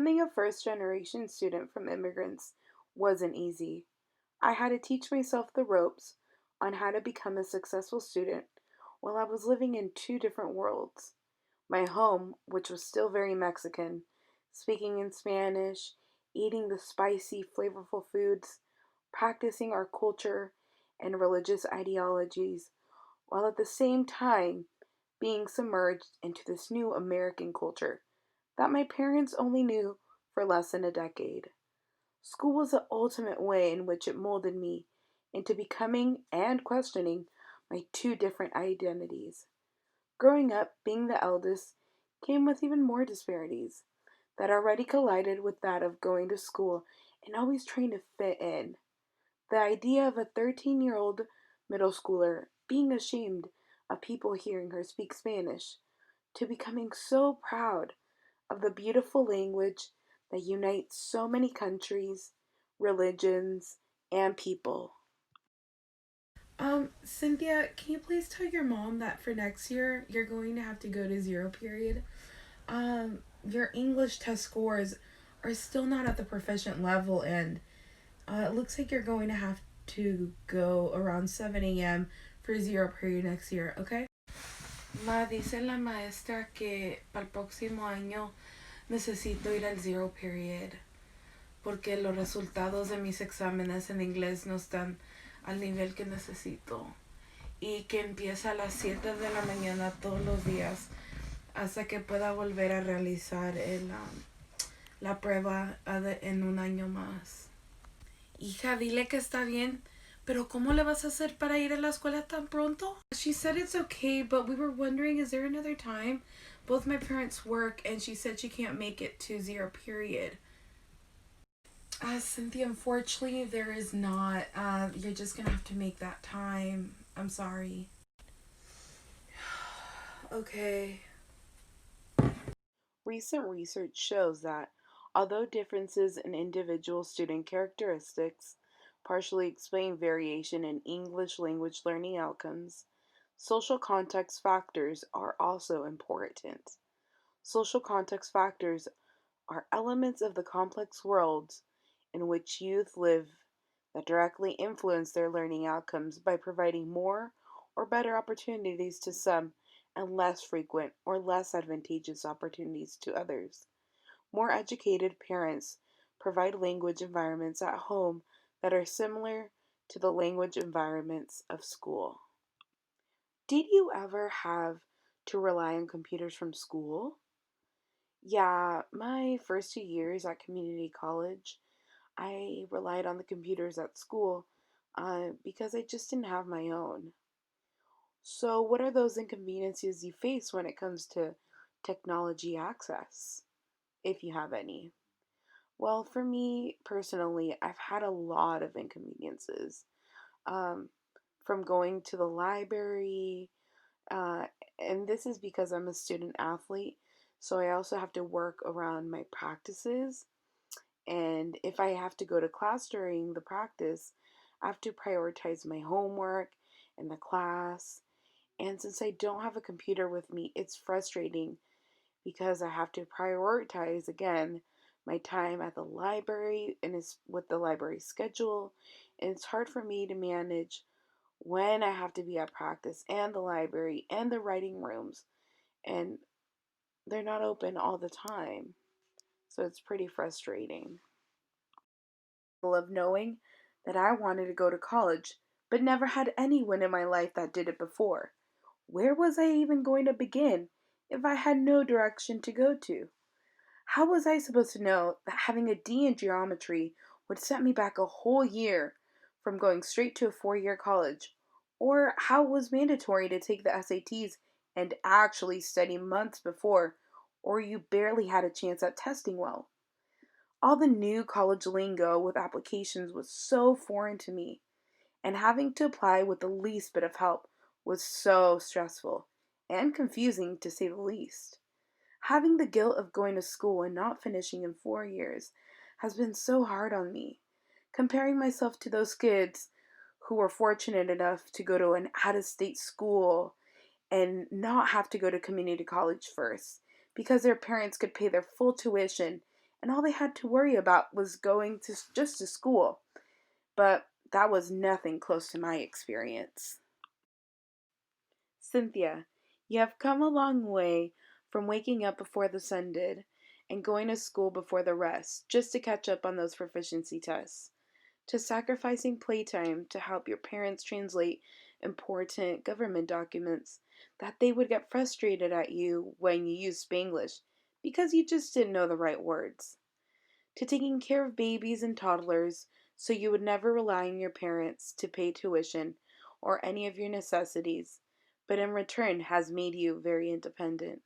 Becoming a first generation student from immigrants wasn't easy. I had to teach myself the ropes on how to become a successful student while I was living in two different worlds. My home, which was still very Mexican, speaking in Spanish, eating the spicy, flavorful foods, practicing our culture and religious ideologies, while at the same time being submerged into this new American culture that my parents only knew for less than a decade. School was the ultimate way in which it molded me into becoming and questioning my two different identities. Growing up, being the eldest came with even more disparities that already collided with that of going to school and always trying to fit in. The idea of a 13-year-old middle schooler being ashamed of people hearing her speak Spanish, to becoming so proud of the beautiful language that unites so many countries, religions, and people. Cynthia, can you please tell your mom that for next year you're going to have to go to zero period? Your English test scores are still not at the proficient level, and it looks like you're going to have to go around 7 a.m. for zero period next year, okay? Ma, dice la maestra que para el próximo año necesito ir al zero period porque los resultados de mis exámenes en inglés no están al nivel que necesito y que empieza a las 7 de la mañana todos los días hasta que pueda volver a realizar la prueba en un año más. Hija, dile que está bien, pero ¿cómo le vas a hacer para ir a la escuela tan pronto? She said it's okay, but we were wondering, is there another time? Both my parents work, and she said she can't make it to zero period. Cynthia, unfortunately, there is not. You're just gonna have to make that time. I'm sorry. Okay. Recent research shows that although differences in individual student characteristics partially explain variation in English language learning outcomes, social context factors are also important. Social context factors are elements of the complex worlds in which youth live that directly influence their learning outcomes by providing more or better opportunities to some and less frequent or less advantageous opportunities to others. More educated parents provide language environments at home that are similar to the language environments of school. Did you ever have to rely on computers from school? Yeah, my first 2 years at community college, I relied on the computers at school because I just didn't have my own. So, what are those inconveniences you face when it comes to technology access, if you have any? Well, for me personally, I've had a lot of inconveniences. Um, from going to the library, uh, and this is because I'm a student athlete, so I also have to work around my practices. And if I have to go to class during the practice, I have to prioritize my homework and the class. And since I don't have a computer with me, it's frustrating because I have to prioritize again my time at the library and it's with the library schedule. And it's hard for me to manage when I have to be at practice and the library and the writing rooms. And they're not open all the time. So it's pretty frustrating. Of knowing that I wanted to go to college, but never had anyone in my life that did it before. Where was I even going to begin if I had no direction to go to? How was I supposed to know that having a D in geometry would set me back a whole year from going straight to a 4 year college? Or how it was mandatory to take the SATs and actually study months before, or you barely had a chance at testing well? All the new college lingo with applications was so foreign to me, and having to apply with the least bit of help was so stressful and confusing to say the least. Having the guilt of going to school and not finishing in 4 years has been so hard on me. Comparing myself to those kids who were fortunate enough to go to an out of state school and not have to go to community college first because their parents could pay their full tuition and all they had to worry about was going to just to school. But that was nothing close to my experience. Cynthia, you have come a long way from waking up before the sun did and going to school before the rest just to catch up on those proficiency tests, to sacrificing playtime to help your parents translate important government documents that they would get frustrated at you when you used Spanglish because you just didn't know the right words, to taking care of babies and toddlers so you would never rely on your parents to pay tuition or any of your necessities, but in return has made you very independent.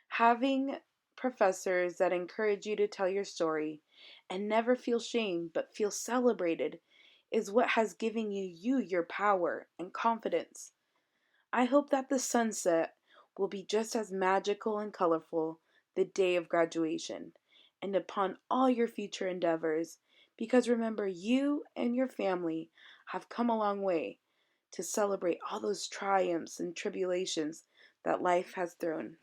Having professors that encourage you to tell your story and never feel shame but feel celebrated is what has given you your power and confidence. I hope that the sunset will be just as magical and colorful the day of graduation and upon all your future endeavors, because remember, you and your family have come a long way to celebrate all those triumphs and tribulations that life has thrown.